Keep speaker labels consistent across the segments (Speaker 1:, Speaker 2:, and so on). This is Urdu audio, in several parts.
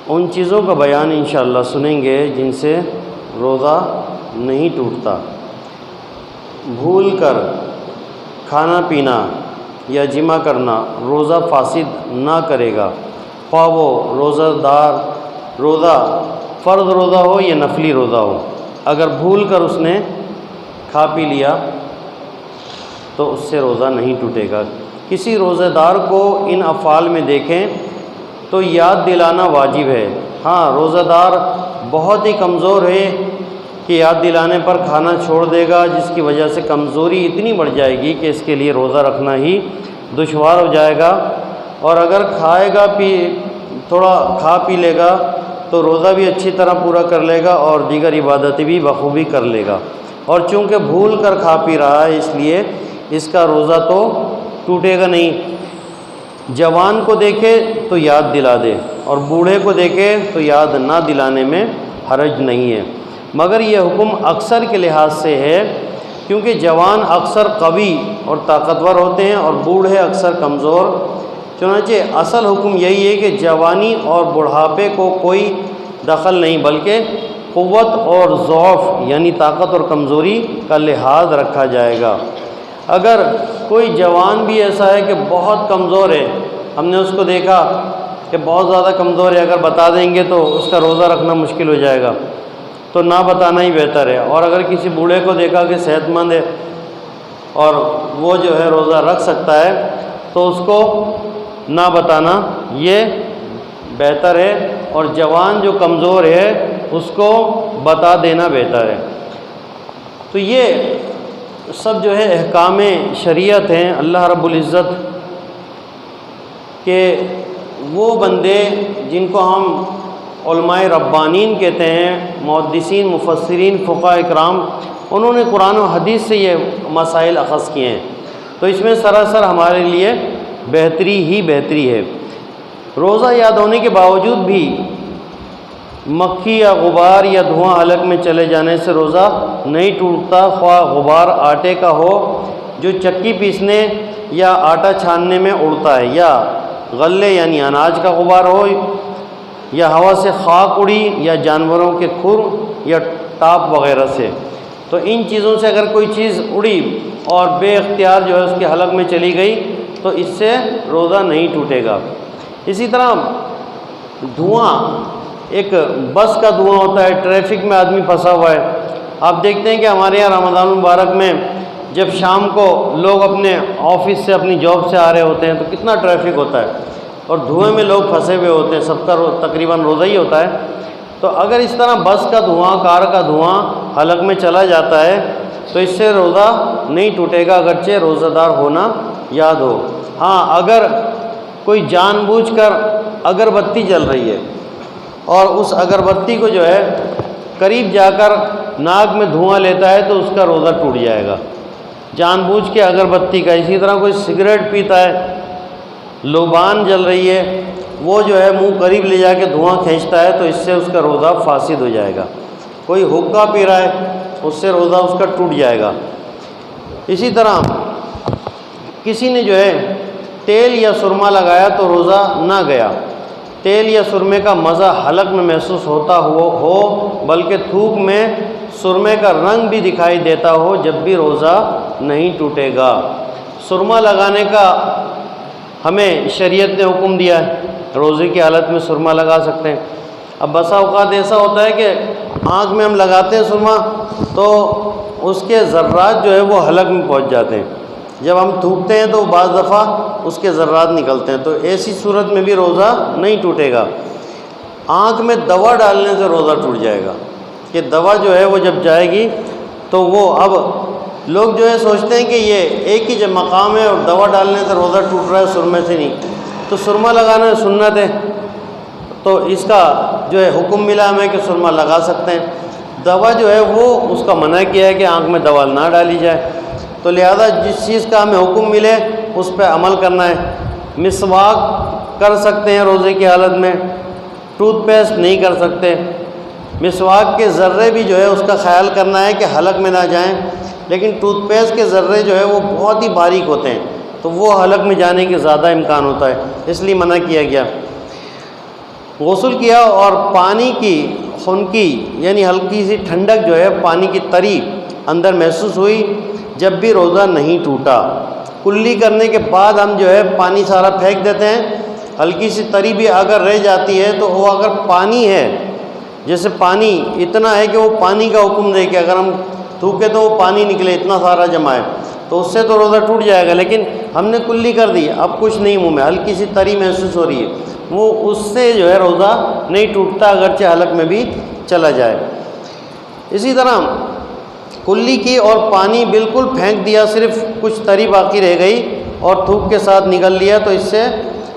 Speaker 1: ان چیزوں کا بیان انشاءاللہ سنیں گے جن سے روزہ نہیں ٹوٹتا۔ بھول کر کھانا پینا یا جمع کرنا روزہ فاسد نہ کرے گا، خواہ وہ روزہ فرض روزہ ہو یا نفلی روزہ ہو۔ اگر بھول کر اس نے کھا پی لیا تو اس سے روزہ نہیں ٹوٹے گا۔ کسی روزہ دار کو ان افعال میں دیکھیں تو یاد دلانا واجب ہے۔ ہاں، روزہ دار بہت ہی کمزور ہے کہ یاد دلانے پر کھانا چھوڑ دے گا، جس کی وجہ سے کمزوری اتنی بڑھ جائے گی کہ اس کے لیے روزہ رکھنا ہی دشوار ہو جائے گا، اور اگر تھوڑا کھا پی لے گا تو روزہ بھی اچھی طرح پورا کر لے گا اور دیگر عبادتیں بھی بخوبی کر لے گا۔ اور چونکہ بھول کر کھا پی رہا ہے، اس لیے اس کا روزہ تو ٹوٹے گا نہیں۔ جوان کو دیکھے تو یاد دلا دے، اور بوڑھے کو دیکھے تو یاد نہ دلانے میں حرج نہیں ہے، مگر یہ حکم اکثر کے لحاظ سے ہے، کیونکہ جوان اکثر قوی اور طاقتور ہوتے ہیں اور بوڑھے اکثر کمزور۔ چنانچہ اصل حکم یہی ہے کہ جوانی اور بڑھاپے کو کوئی دخل نہیں، بلکہ قوت اور ضعف یعنی طاقت اور کمزوری کا لحاظ رکھا جائے گا۔ اگر کوئی جوان بھی ایسا ہے کہ بہت کمزور ہے، ہم نے اس کو دیکھا کہ بہت زیادہ کمزور ہے، اگر بتا دیں گے تو اس کا روزہ رکھنا مشکل ہو جائے گا، تو نہ بتانا ہی بہتر ہے۔ اور اگر کسی بوڑھے کو دیکھا کہ صحت مند ہے اور وہ جو ہے روزہ رکھ سکتا ہے، تو اس کو نہ بتانا یہ بہتر ہے، اور جوان جو کمزور ہے اس کو بتا دینا بہتر ہے۔ تو یہ سب جو ہے احکام شریعت ہیں اللہ رب العزت کہ وہ بندے جن کو ہم علماء ربانین کہتے ہیں، محدثین، مفسرین، فقہاء اکرام، انہوں نے قرآن و حدیث سے یہ مسائل اخذ کیے ہیں، تو اس میں سراسر ہمارے لیے بہتری ہی بہتری ہے۔ روزہ یاد ہونے کے باوجود بھی مکھی یا غبار یا دھواں حلق میں چلے جانے سے روزہ نہیں ٹوٹتا، خواہ غبار آٹے کا ہو جو چکی پیسنے یا آٹا چھاننے میں اڑتا ہے، یا غلے یعنی اناج کا غبار ہو، یا ہوا سے خاک اڑی، یا جانوروں کے کھر یا ٹاپ وغیرہ سے۔ تو ان چیزوں سے اگر کوئی چیز اڑی اور بے اختیار جو ہے اس کے حلق میں چلی گئی تو اس سے روزہ نہیں ٹوٹے گا۔ اسی طرح دھواں، ایک بس کا دھواں ہوتا ہے، ٹریفک میں آدمی پھنسا ہوا ہے، آپ دیکھتے ہیں کہ ہمارے یہاں رمضان المبارک میں جب شام کو لوگ اپنے آفس سے، اپنی جاب سے آ رہے ہوتے ہیں تو کتنا ٹریفک ہوتا ہے، اور دھوئیں میں لوگ پھنسے ہوئے ہوتے ہیں، سب کا تقریباً روزہ ہی ہوتا ہے۔ تو اگر اس طرح بس کا دھواں، کار کا دھواں حلق میں چلا جاتا ہے تو اس سے روزہ نہیں ٹوٹے گا، اگرچہ روزہ دار ہونا یاد ہو۔ ہاں، اگر کوئی جان بوجھ کر اگربتی جل رہی ہے اور اس اگربتی کو جو ہے قریب جا کر ناک میں دھواں لیتا ہے تو اس کا روزہ ٹوٹ جائے گا، جان بوجھ کے اگربتی کا۔ اسی طرح کوئی سگریٹ پیتا ہے، لوبان جل رہی ہے، وہ جو ہے منہ قریب لے جا کے دھواں کھینچتا ہے تو اس سے اس کا روزہ فاسد ہو جائے گا۔ کوئی حقہ پی رہا ہے، اس سے روزہ اس کا ٹوٹ جائے گا۔ اسی طرح کسی نے جو ہے تیل یا سرما لگایا تو روزہ نہ گیا، تیل یا سرمے کا مزہ حلق میں محسوس ہوتا ہو بلکہ تھوک میں سرمے کا رنگ بھی دکھائی دیتا ہو، جب بھی روزہ نہیں ٹوٹے گا۔ سرما لگانے کا ہمیں شریعت نے حکم دیا ہے، روزے کی حالت میں سرما لگا سکتے ہیں۔ اب بسا اوقات ایسا ہوتا ہے کہ آنکھ میں ہم لگاتے ہیں سرما تو اس کے ذرات جو ہے وہ حلق میں پہنچ جاتے ہیں، جب ہم تھوکتے ہیں تو بعض دفعہ اس کے ذرات نکلتے ہیں، تو ایسی صورت میں بھی روزہ نہیں ٹوٹے گا۔ آنکھ میں دوا ڈالنے سے روزہ ٹوٹ جائے گا، کہ دوا جو ہے وہ جب جائے گی تو وہ، اب لوگ جو ہے سوچتے ہیں کہ یہ ایک ہی جب مقام ہے اور دوا ڈالنے سے روزہ ٹوٹ رہا ہے، سرمے سے نہیں، تو سرما لگانا سنت ہے، تو اس کا جو ہے حکم ملا ہمیں کہ سرما لگا سکتے ہیں۔ دوا جو ہے وہ اس کا منع کیا ہے کہ آنکھ میں دوا نہ ڈالی جائے، تو لہذا جس چیز کا ہمیں حکم ملے اس پہ عمل کرنا ہے۔ مسواک کر سکتے ہیں روزے کی حالت میں، ٹوتھ پیسٹ نہیں کر سکتے۔ مسواک کے ذرے بھی جو ہے اس کا خیال کرنا ہے کہ حلق میں نہ جائیں، لیکن ٹوتھ پیسٹ کے ذرے جو ہے وہ بہت ہی باریک ہوتے ہیں تو وہ حلق میں جانے کے زیادہ امکان ہوتا ہے، اس لیے منع کیا گیا۔ غسل کیا اور پانی کی خنکی یعنی ہلکی سی ٹھنڈک جو ہے پانی کی تری اندر محسوس ہوئی جب بھی روزہ نہیں ٹوٹا۔ کلی کرنے کے بعد ہم جو ہے پانی سارا پھینک دیتے ہیں، ہلکی سی تری بھی اگر رہ جاتی ہے تو وہ اگر پانی ہے، جیسے پانی اتنا ہے کہ وہ پانی کا حکم دے کہ اگر ہم تھوکے تو وہ پانی نکلے اتنا سارا جمع ہے، تو اس سے تو روزہ ٹوٹ جائے گا۔ لیکن ہم نے کلی کر دی، اب کچھ نہیں منہ میں، ہلکی سی تری محسوس ہو رہی ہے، وہ اس سے جو ہے روزہ نہیں ٹوٹتا اگرچہ حلق میں بھی چلا جائے۔ اسی طرح کلی کی اور پانی بالکل پھینک دیا، صرف کچھ تری باقی رہ گئی اور تھوک کے ساتھ نگل لیا تو اس سے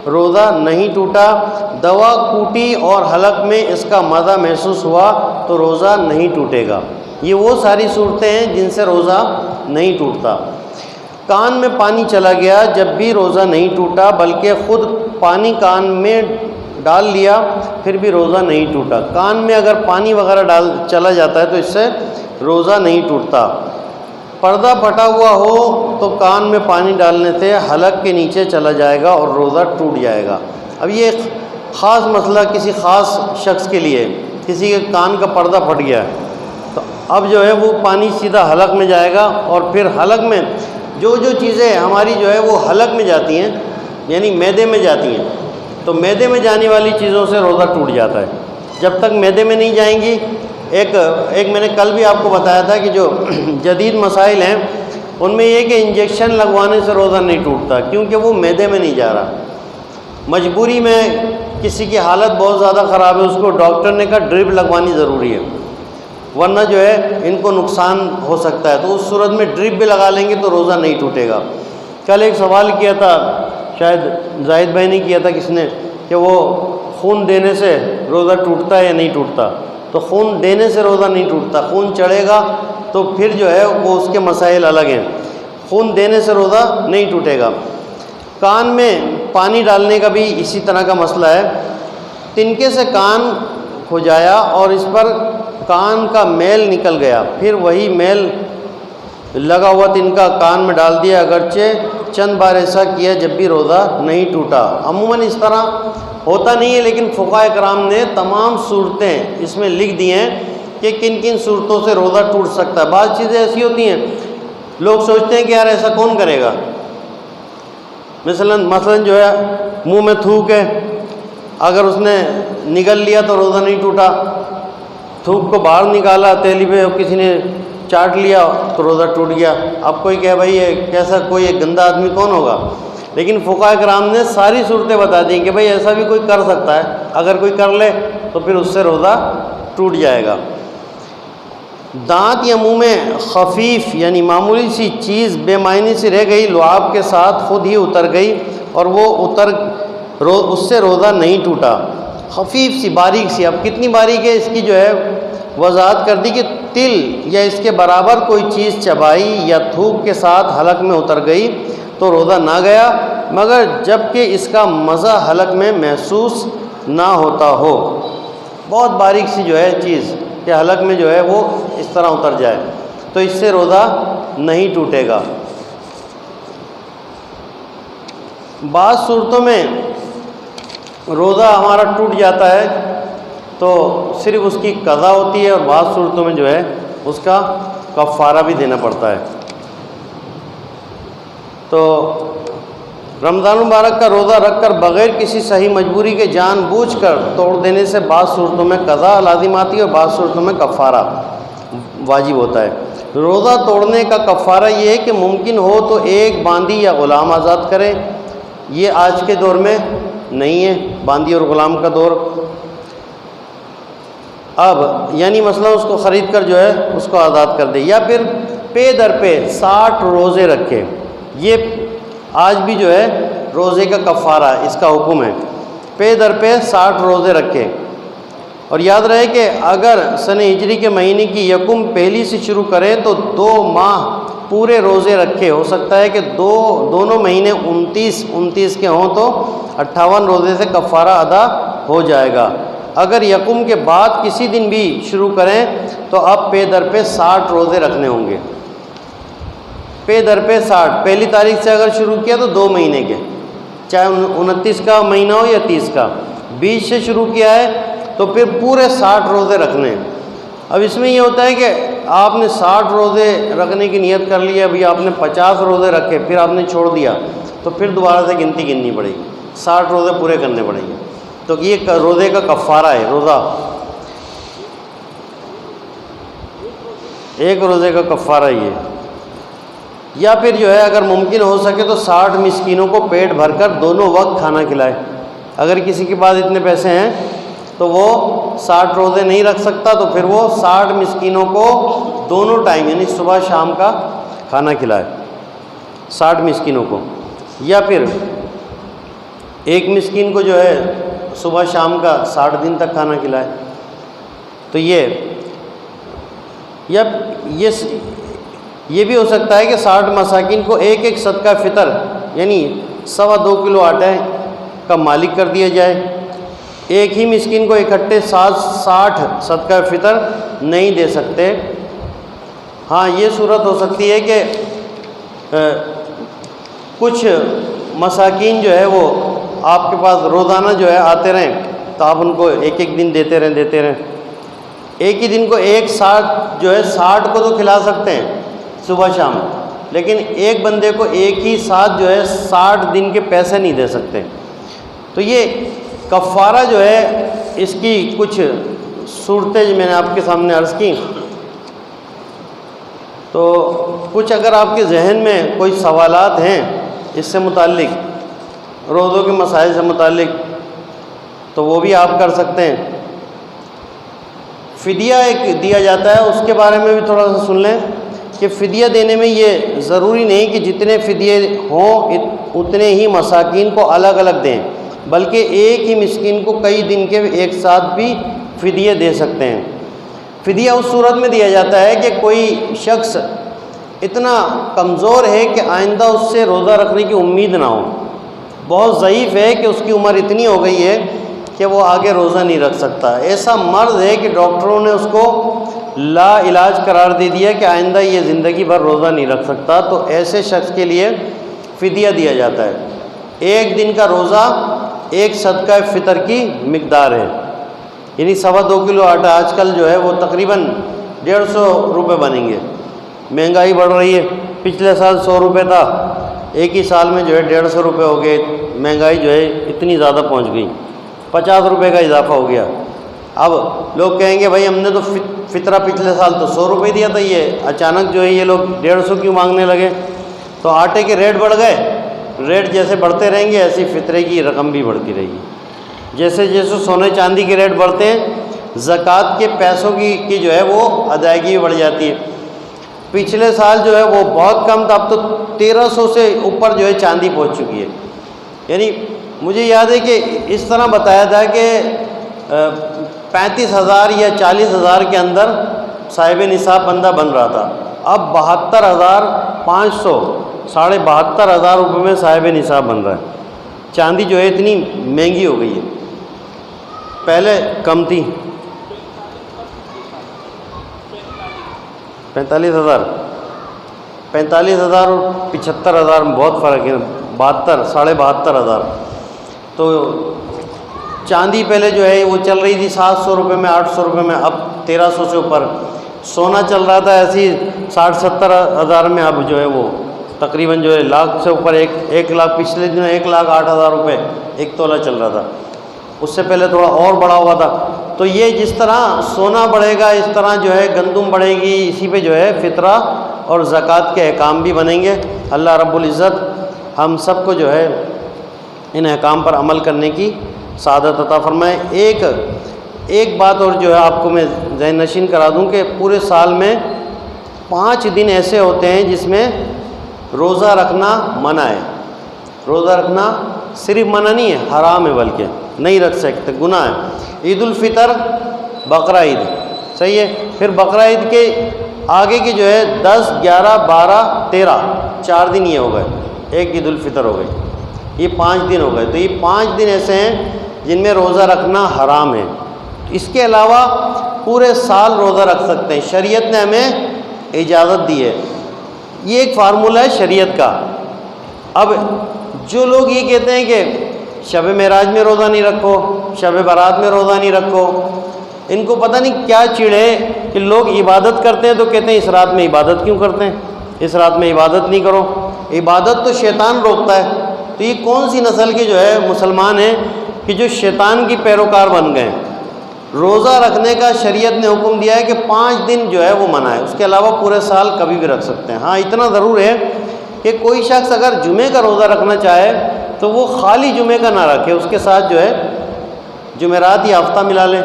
Speaker 1: روزہ نہیں ٹوٹا۔ دوا کوٹی اور حلق میں اس کا مزہ محسوس ہوا تو روزہ نہیں ٹوٹے گا۔ یہ وہ ساری صورتیں ہیں جن سے روزہ نہیں ٹوٹتا۔ کان میں پانی چلا گیا جب بھی روزہ نہیں ٹوٹا، بلکہ خود پانی کان میں ڈال لیا پھر بھی روزہ نہیں ٹوٹا۔ کان میں اگر پانی وغیرہ چلا جاتا ہے تو اس سے روزہ نہیں ٹوٹتا۔ پردہ پھٹا ہوا ہو تو کان میں پانی ڈالنے سے حلق کے نیچے چلا جائے گا اور روزہ ٹوٹ جائے گا۔ اب یہ ایک خاص مسئلہ کسی خاص شخص کے لیے، کسی کے کان کا پردہ پھٹ گیا ہے تو اب جو ہے وہ پانی سیدھا حلق میں جائے گا، اور پھر حلق میں جو چیزیں ہماری جو ہے وہ حلق میں جاتی ہیں یعنی معدے میں جاتی ہیں، تو معدے میں جانے والی چیزوں سے روزہ ٹوٹ جاتا ہے۔ جب تک معدے میں نہیں جائیں گی، ایک میں نے کل بھی آپ کو بتایا تھا کہ جو جدید مسائل ہیں ان میں یہ کہ انجیکشن لگوانے سے روزہ نہیں ٹوٹتا، کیونکہ وہ معدے میں نہیں جا رہا۔ مجبوری میں کسی کی حالت بہت زیادہ خراب ہے، اس کو ڈاکٹر نے کہا ڈرپ لگوانی ضروری ہے ورنہ جو ہے ان کو نقصان ہو سکتا ہے، تو اس صورت میں ڈرپ بھی لگا لیں گے تو روزہ نہیں ٹوٹے گا۔ کل ایک سوال کیا تھا، شاید زاہد بھائی نے کیا تھا کس نے، کہ وہ خون دینے سے روزہ ٹوٹتا ہے یا نہیں ٹوٹتا؟ تو خون دینے سے روزہ نہیں ٹوٹتا، خون چڑھے گا تو پھر جو ہے وہ اس کے مسائل الگ ہیں، خون دینے سے روزہ نہیں ٹوٹے گا۔ کان میں پانی ڈالنے کا بھی اسی طرح کا مسئلہ ہے۔ تنکے سے کان کھجایا اور اس پر کان کا میل نکل گیا، پھر وہی میل لگا ہوا تنکا کان میں ڈال دیا، اگرچہ چند بار ایسا کیا جب بھی روزہ نہیں ٹوٹا۔ عموماً اس طرح ہوتا نہیں ہے، لیکن فقہاء کرام نے تمام صورتیں اس میں لکھ دی ہیں کہ کن کن صورتوں سے روزہ ٹوٹ سکتا ہے۔ بعض چیزیں ایسی ہوتی ہیں لوگ سوچتے ہیں کہ یار ایسا کون کرے گا، مثلا جو ہے منہ میں تھوک ہے، اگر اس نے نگل لیا تو روزہ نہیں ٹوٹا، تھوک کو باہر نکالا تیلی پہ کسی نے چاٹ لیا تو روزہ ٹوٹ گیا۔ اب کوئی کہے بھائی یہ کیسا کوئی ایک گندا آدمی کون ہوگا، لیکن فقہاء کرام نے ساری صورتیں بتا دیں کہ بھائی ایسا بھی کوئی کر سکتا ہے، اگر کوئی کر لے تو پھر اس سے روزہ ٹوٹ جائے گا۔ دانت یا منہ میں خفیف یعنی معمولی سی چیز بے معنی سے رہ گئی، لعاب کے ساتھ خود ہی اتر گئی اور وہ اس سے روزہ نہیں ٹوٹا۔ خفیف سی باریک سی، اب کتنی باریک ہے اس کی جو ہے وضاحت کر دی کہ تل یا اس کے برابر کوئی چیز چبائی یا تھوک کے ساتھ حلق میں اتر گئی تو روزہ نہ گیا، مگر جب کہ اس کا مزہ حلق میں محسوس نہ ہوتا ہو۔ بہت باریک سی جو ہے چیز کہ حلق میں جو ہے وہ اس طرح اتر جائے تو اس سے روزہ نہیں ٹوٹے گا۔ بعض صورتوں میں روزہ ہمارا ٹوٹ جاتا ہے تو صرف اس کی قضا ہوتی ہے، اور بعض صورتوں میں جو ہے اس کا کفارہ بھی دینا پڑتا ہے۔ تو رمضان مبارک کا روزہ رکھ کر بغیر کسی صحیح مجبوری کے جان بوجھ کر توڑ دینے سے بعض صورتوں میں قضا لازم آتی ہے اور بعض صورتوں میں کفارہ واجب ہوتا ہے۔ روزہ توڑنے کا کفارہ یہ ہے کہ ممکن ہو تو ایک باندی یا غلام آزاد کرے، یہ آج کے دور میں نہیں ہے باندی اور غلام کا دور، اب یعنی مثلا اس کو خرید کر جو ہے اس کو آزاد کر دے، یا پھر پے در پہ 60 روزے رکھے، یہ آج بھی جو ہے روزے کا کفارہ اس کا حکم ہے، پے در پہ 60 روزے رکھے۔ اور یاد رہے کہ اگر سن ہجری کے مہینے کی یکم پہلی سے شروع کرے تو 2 ماہ پورے روزے رکھے، ہو سکتا ہے کہ دونوں مہینے 29 کے ہوں تو 58 روزے سے کفارہ ادا ہو جائے گا۔ اگر یکم کے بعد کسی دن بھی شروع کریں تو اب پے در پہ 60 روزے رکھنے ہوں گے، پے در پہ 60، پہلی تاریخ سے اگر شروع کیا تو 2 مہینے کے، چاہے 29 کا مہینہ ہو یا 30 کا، 20 سے شروع کیا ہے تو پھر پورے 60 روزے رکھنے ہیں۔ اب اس میں یہ ہوتا ہے کہ آپ نے 60 روزے رکھنے کی نیت کر لی ہے، ابھی آپ نے 50 روزے رکھے، پھر آپ نے چھوڑ دیا، تو پھر دوبارہ سے گنتی گننی پڑے گی، 60 روزے پورے کرنے پڑیں گے۔ تو یہ روزے کا کفارہ ہے، روزہ ایک روزے کا کفارہ یہ۔ یا پھر جو ہے اگر ممکن ہو سکے تو 60 مسکینوں کو پیٹ بھر کر دونوں وقت کھانا کھلائے۔ اگر کسی کے پاس اتنے پیسے ہیں تو وہ 60 روزے نہیں رکھ سکتا، تو پھر وہ 60 مسکینوں کو دونوں ٹائم یعنی صبح شام کا کھانا کھلائے 60 مسکینوں کو، یا پھر ایک مسکین کو جو ہے صبح شام کا 60 دن تک کھانا کھلائے۔ تو یہ بھی ہو سکتا ہے کہ 60 مساکین کو ایک ایک صدقہ فطر یعنی 2.25 کلو آٹے کا مالک کر دیا جائے۔ ایک ہی مسکین کو اکٹھے 60 صدقہ فطر نہیں دے سکتے۔ ہاں یہ صورت ہو سکتی ہے کہ کچھ مساکین جو ہے وہ آپ کے پاس روزانہ جو ہے آتے رہیں تو آپ ان کو ایک ایک دن دیتے رہیں۔ ایک ہی دن کو ایک ساتھ جو ہے 60 کو تو کھلا سکتے ہیں صبح شام، لیکن ایک بندے کو ایک ہی ساتھ جو ہے 60 دن کے پیسے نہیں دے سکتے۔ تو یہ کفارہ جو ہے اس کی کچھ صورتیں جو میں نے آپ کے سامنے عرض کی، تو کچھ اگر آپ کے ذہن میں کوئی سوالات ہیں اس سے متعلق، روزوں کے مسائل سے متعلق، تو وہ بھی آپ کر سکتے ہیں۔ فدیہ ایک دیا جاتا ہے، اس کے بارے میں بھی تھوڑا سا سن لیں کہ فدیہ دینے میں یہ ضروری نہیں کہ جتنے فدیے ہوں اتنے ہی مساکین کو الگ الگ دیں، بلکہ ایک ہی مسکین کو کئی دن کے ایک ساتھ بھی فدیے دے سکتے ہیں۔ فدیہ اس صورت میں دیا جاتا ہے کہ کوئی شخص اتنا کمزور ہے کہ آئندہ اس سے روزہ رکھنے کی امید نہ ہو، بہت ضعیف ہے کہ اس کی عمر اتنی ہو گئی ہے کہ وہ آگے روزہ نہیں رکھ سکتا، ایسا مرض ہے کہ ڈاکٹروں نے اس کو لا علاج قرار دے دیا کہ آئندہ یہ زندگی بھر روزہ نہیں رکھ سکتا، تو ایسے شخص کے لیے فدیہ دیا جاتا ہے۔ ایک دن کا روزہ ایک صدقہ فطر کی مقدار ہے، یعنی 2.25 کلو آٹا آج کل جو ہے وہ تقریباً 150 روپے بنیں گے۔ مہنگائی بڑھ رہی ہے، پچھلے سال 100 روپے تھا، ایک ہی سال میں جو ہے 150 روپے ہو گئے، مہنگائی جو ہے اتنی زیادہ پہنچ گئی، 50 روپے کا اضافہ ہو گیا۔ اب لوگ کہیں گے بھائی ہم نے تو فطرہ پچھلے سال تو 100 روپے دیا تھا، یہ اچانک جو ہے یہ لوگ 150 کیوں مانگنے لگے؟ تو آٹے کے ریٹ بڑھ گئے، ریٹ جیسے بڑھتے رہیں گے ایسی فطرے کی رقم بھی بڑھتی رہے گی۔ جیسے جیسے سونے چاندی کے ریٹ بڑھتے ہیں، زکوٰۃ کے پیسوں کی جو ہے وہ ادائیگی بھی بڑھ جاتی ہے۔ پچھلے سال جو ہے وہ بہت کم تھا، اب تو 1300 سے اوپر جو ہے چاندی پہنچ چکی ہے۔ یعنی مجھے یاد ہے کہ اس طرح بتایا تھا کہ 35,000 یا 40,000 کے اندر صاحب نصاب بندہ بن رہا تھا، اب 72,500 72,500 روپے میں صاحب نصاب بن رہا ہے۔ چاندی جو ہے اتنی مہنگی ہو گئی ہے، پہلے کم تھی۔ 45,000 اور 75,000 میں بہت فرق ہے، 72,500 تو چاندی پہلے جو ہے وہ چل رہی تھی 700 روپے میں، 800 روپے میں، اب 1300 سے اوپر۔ سونا چل رہا تھا ایسی 60-70 میں، اب جو ہے وہ تقریباً جو ہے لاکھ سے اوپر، 1 لاکھ، پچھلے دنوں 1,08,000 روپے ایک تولہ چل رہا تھا، اس سے پہلے تھوڑا اور بڑا ہوا تھا۔ تو یہ جس طرح سونا بڑھے گا اس طرح جو ہے گندم بڑھے گی، اسی پہ جو ہے فطرہ اور زکوٰۃ کے احکام بھی بنیں گے۔ اللہ رب العزت ہم سب کو جو ہے ان احکام پر عمل کرنے کی سعادت عطا فرمائے۔ ایک بات اور جو ہے آپ کو میں ذہن نشین کرا دوں کہ پورے سال میں 5 دن ایسے ہوتے ہیں جس میں روزہ رکھنا منع ہے۔ روزہ رکھنا صرف منع نہیں ہے، حرام ہے، بلکہ نہیں رکھ سکتے، گناہ ہے۔ عید الفطر، بقرہ عید، صحیح ہے۔ پھر بقرہ عید کے آگے کی جو ہے 10، 11، 12، 13 4 دن یہ ہو گئے، ایک عید الفطر ہو گئی، یہ 5 دن ہو گئے۔ تو یہ 5 دن ایسے ہیں جن میں روزہ رکھنا حرام ہے۔ اس کے علاوہ پورے سال روزہ رکھ سکتے ہیں، شریعت نے ہمیں اجازت دی ہے۔ یہ ایک فارمولہ ہے شریعت کا۔ اب جو لوگ یہ کہتے ہیں کہ شب معراج میں روزہ نہیں رکھو، شب برات میں روزہ نہیں رکھو۔ ان کو پتہ نہیں کیا چڑ ہے کہ لوگ عبادت کرتے ہیں تو کہتے ہیں اس رات میں عبادت کیوں کرتے ہیں، اس رات میں عبادت نہیں کرو۔ عبادت تو شیطان روکتا ہے، تو یہ کون سی نسل کے جو ہے مسلمان ہیں کہ جو شیطان کی پیروکار بن گئے ہیں۔ روزہ رکھنے کا شریعت نے حکم دیا ہے کہ 5 دن جو ہے وہ منع ہے، اس کے علاوہ پورے سال کبھی بھی رکھ سکتے ہیں۔ ہاں اتنا ضرور ہے کہ کوئی شخص اگر جمعے کا روزہ رکھنا چاہے تو وہ خالی جمعے کا نہ رکھے، اس کے ساتھ جو ہے جمعرات یا ہفتہ ملا لیں۔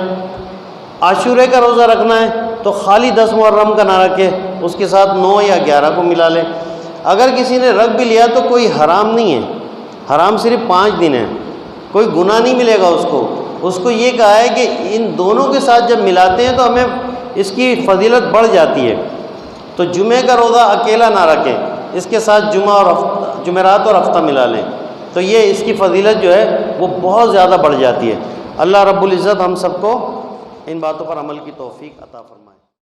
Speaker 1: عاشورے کا روزہ رکھنا ہے تو خالی 10 محرم کا نہ رکھے، اس کے ساتھ 9 یا 11 کو ملا لیں۔ اگر کسی نے رکھ بھی لیا تو کوئی حرام نہیں ہے، حرام صرف 5 دن ہے، کوئی گناہ نہیں ملے گا اس کو یہ کہا ہے کہ ان دونوں کے ساتھ جب ملاتے ہیں تو ہمیں اس کی فضیلت بڑھ جاتی ہے۔ تو جمعے کا روزہ اکیلا نہ رکھیں، اس کے ساتھ جمعرات اور ہفتہ ملا لیں، تو یہ اس کی فضیلت جو ہے وہ بہت زیادہ بڑھ جاتی ہے۔ اللہ رب العزت ہم سب کو ان باتوں پر عمل کی توفیق عطا فرمائے۔